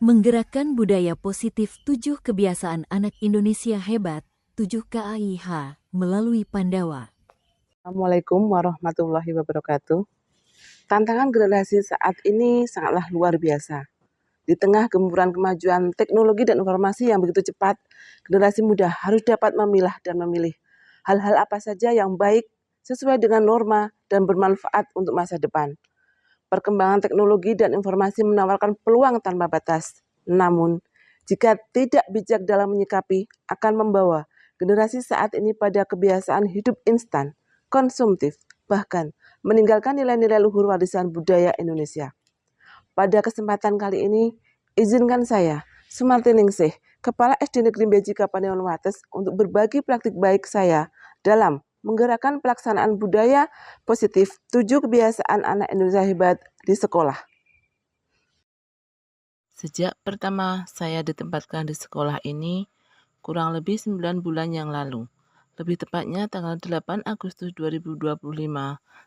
Menggerakkan budaya positif 7 kebiasaan anak Indonesia hebat, 7 KAIH, melalui Pandawa. Assalamualaikum warahmatullahi wabarakatuh. Tantangan generasi saat ini sangatlah luar biasa. Di tengah gempuran kemajuan teknologi dan informasi yang begitu cepat, generasi muda harus dapat memilah dan memilih hal-hal apa saja yang baik, sesuai dengan norma, dan bermanfaat untuk masa depan. Perkembangan teknologi dan informasi menawarkan peluang tanpa batas. Namun, jika tidak bijak dalam menyikapi, akan membawa generasi saat ini pada kebiasaan hidup instan, konsumtif, bahkan meninggalkan nilai-nilai luhur warisan budaya Indonesia. Pada kesempatan kali ini, izinkan saya, Sumarti Ningsih, Kepala SD Negeri Beji Kapanewon Wates, untuk berbagi praktik baik saya dalam menggerakkan pelaksanaan budaya positif 7 kebiasaan anak Indonesia hebat di sekolah. Sejak pertama saya ditempatkan di sekolah ini, kurang lebih 9 bulan yang lalu, lebih tepatnya tanggal 8 Agustus 2025,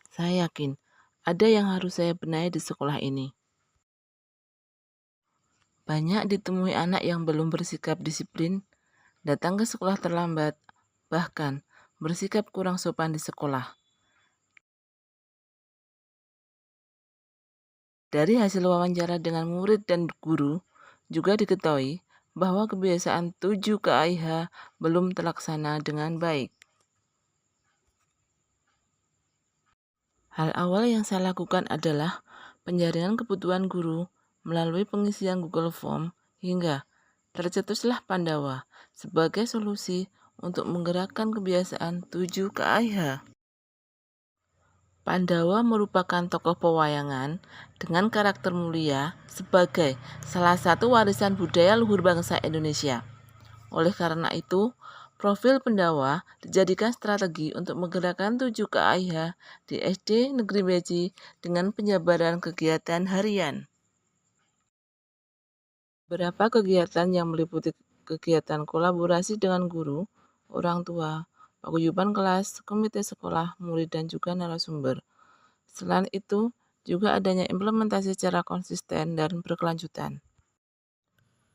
saya yakin ada yang harus saya benahi di sekolah ini. Banyak ditemui anak yang belum bersikap disiplin, datang ke sekolah terlambat, bahkan bersikap kurang sopan di sekolah. Dari hasil wawancara dengan murid dan guru, juga diketahui bahwa kebiasaan 7 KAIH belum terlaksana dengan baik. Hal awal yang saya lakukan adalah penjaringan kebutuhan guru melalui pengisian Google Form hingga tercetuslah Pandawa sebagai solusi untuk menggerakkan kebiasaan 7 KAIH. Pandawa merupakan tokoh pewayangan dengan karakter mulia sebagai salah satu warisan budaya luhur bangsa Indonesia. Oleh karena itu, profil Pandawa dijadikan strategi untuk menggerakkan 7 KAIH di SD Negeri Beji dengan penjabaran kegiatan harian. Beberapa kegiatan yang meliputi kegiatan kolaborasi dengan guru, orang tua, paguyuban kelas, komite sekolah, murid, dan juga narasumber. Selain itu, juga adanya implementasi secara konsisten dan berkelanjutan.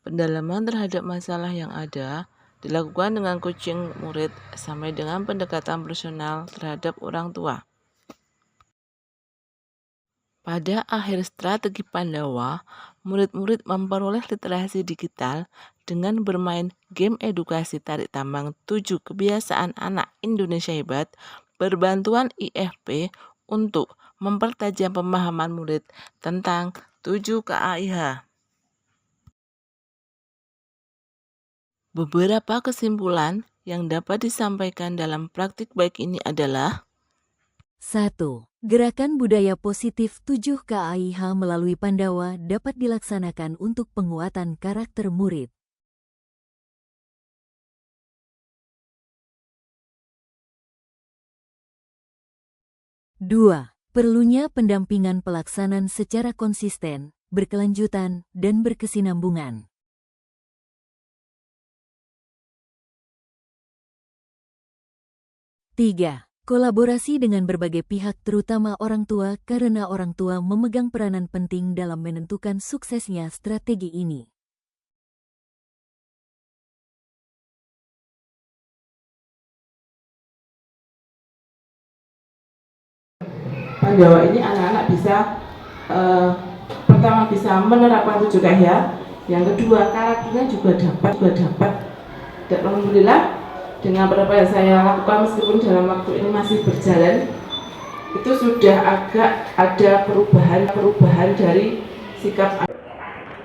Pendalaman terhadap masalah yang ada dilakukan dengan coaching murid sampai dengan pendekatan personal terhadap orang tua. Pada akhir strategi Pandawa, murid-murid memperoleh literasi digital dengan bermain game edukasi tarik tambang 7 kebiasaan anak Indonesia hebat berbantuan IFP untuk mempertajam pemahaman murid tentang 7 KAIH. Beberapa kesimpulan yang dapat disampaikan dalam praktik baik ini adalah 1. Gerakan budaya positif 7 KAIH melalui Pandawa dapat dilaksanakan untuk penguatan karakter murid. 2. Perlunya pendampingan pelaksanaan secara konsisten, berkelanjutan, dan berkesinambungan. 3. Kolaborasi dengan berbagai pihak terutama orang tua karena orang tua memegang peranan penting dalam menentukan suksesnya strategi ini. Pandawa ini anak-anak bisa pertama bisa menerapkan 7 KAIH, yang kedua karakternya juga dapat. Dan alhamdulillah dengan berapa yang saya lakukan meskipun dalam waktu ini masih berjalan, itu sudah agak ada perubahan dari sikap.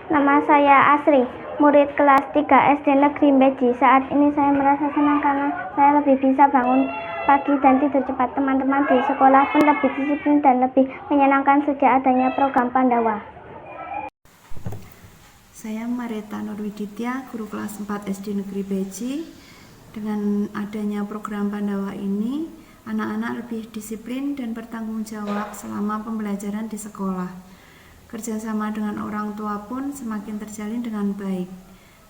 Nama saya Asri, murid kelas 3 SD Negeri Beji. Saat ini saya merasa senang karena saya lebih bisa bangun pagi dan tidur cepat. Teman-teman di sekolah pun lebih disiplin dan lebih menyenangkan sejak adanya program Pandawa. Saya Mareta Nurwiditya, guru kelas 4 SD Negeri Beji. Dengan adanya program Pandawa ini, anak-anak lebih disiplin dan bertanggung jawab selama pembelajaran di sekolah. Kerjasama dengan orang tua pun semakin terjalin dengan baik.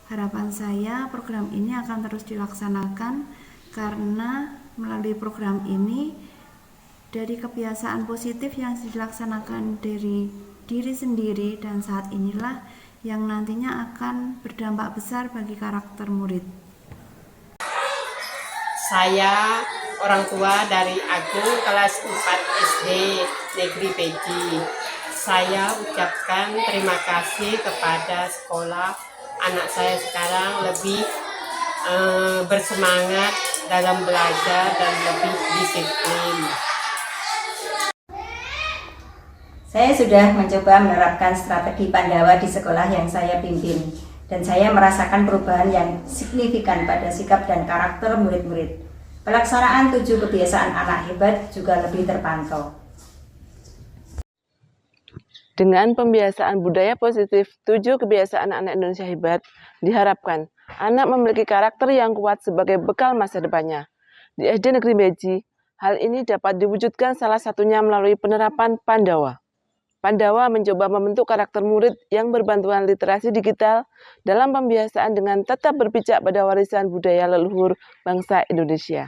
Harapan saya program ini akan terus dilaksanakan karena melalui program ini dari kebiasaan positif yang dilaksanakan dari diri sendiri dan saat inilah yang nantinya akan berdampak besar bagi karakter murid. Saya orang tua dari Agung kelas 4 SD Negeri Beji. Saya ucapkan terima kasih kepada sekolah. Anak saya sekarang lebih bersemangat dalam belajar dan lebih disiplin. Saya sudah mencoba menerapkan strategi Pandawa di sekolah yang saya pimpin, dan saya merasakan perubahan yang signifikan pada sikap dan karakter murid-murid. Pelaksanaan 7 kebiasaan anak hebat juga lebih terpantau. Dengan pembiasaan budaya positif 7 kebiasaan anak Indonesia hebat, diharapkan anak memiliki karakter yang kuat sebagai bekal masa depannya. Di SD Negeri Beji, hal ini dapat diwujudkan salah satunya melalui penerapan Pandawa. Pandawa mencoba membentuk karakter murid yang berbantuan literasi digital dalam pembiasaan dengan tetap berpijak pada warisan budaya leluhur bangsa Indonesia.